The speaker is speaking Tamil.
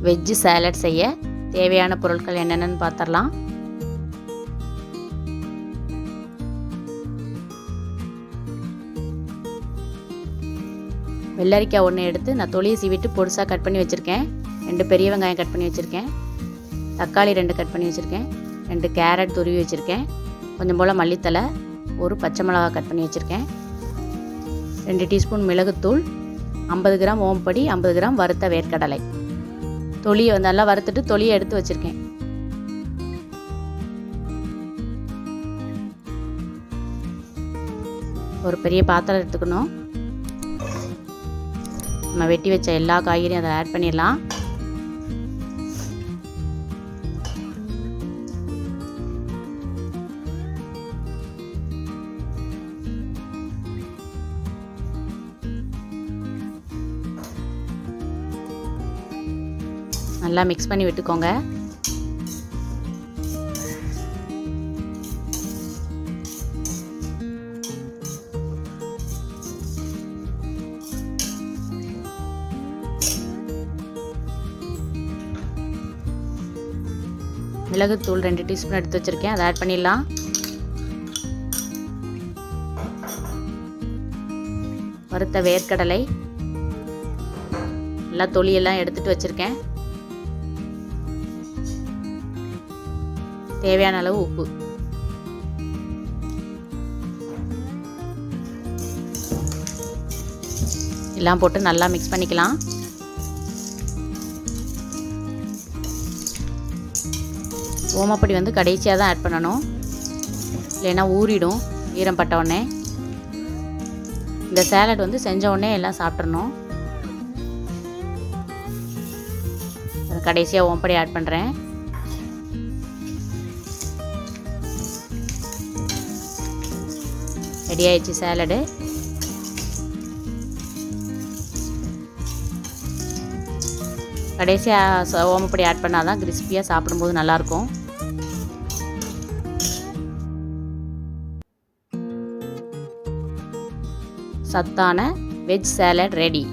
வெஜ் சாலட் செய்ய தேவையான பொருட்கள் என்னென்னு பார்த்துடலாம். வெள்ளரிக்காய் ஒன்று எடுத்து நான் தொலியை சீவிட்டு பொடிசாக கட் பண்ணி வச்சுருக்கேன். 2 பெரிய வெங்காயம் கட் பண்ணி வச்சுருக்கேன். தக்காளி 2 கட் பண்ணி வச்சுருக்கேன். 2 கேரட் துருவி வச்சுருக்கேன். கொஞ்சம் போல் மல்லித்தலை, ஒரு பச்சை மிளகாய் கட் பண்ணி வச்சுருக்கேன். 2 டீஸ்பூன் மிளகுத்தூள், 50 கிராம் ஓம்பொடி, 50 கிராம் வறுத்த வேர்க்கடலை. தொலியை நல்லா வறுத்துட்டு தொலியை எடுத்து வச்சுருக்கேன். ஒரு பெரிய பாத்திரம் எடுத்துக்கணும். நம்ம வெட்டி வச்ச எல்லா காய்கறியும் அதை ஆட் பண்ணிடலாம். நல்லா மிக்ஸ் பண்ணி விட்டுக்கோங்க. மிளகுத்தூள் 2 டீஸ்பூன் எடுத்து வச்சுருக்கேன், அதை ஆட் பண்ணிடலாம். வறுத்த வேர்க்கடலை நல்லா தொலியெல்லாம் எடுத்துகிட்டு வச்சுருக்கேன். தேவையான அளவு உப்பு. எல்லாம் போட்டு நல்லா மிக்ஸ் பண்ணிக்கலாம். ஓமப்பொடி கடைசியாக தான் ஆட் பண்ணணும், இல்லைன்னா ஊறிடும் ஈரம் பட்ட உடனே. இந்த சேலட் செஞ்ச உடனே எல்லாம் சாப்பிட்றணும். கடைசியாக ஓமப்பொடி ஆட் பண்ணுறேன். ரெடி ஆயிடுச்சு சேலடு. கடைசியாக ஓமப்பொடி ஆட் பண்ணால் தான் கிறிஸ்பியாக சாப்பிடும்போது நல்லாயிருக்கும். சத்தான வெஜ் சாலட் ரெடி.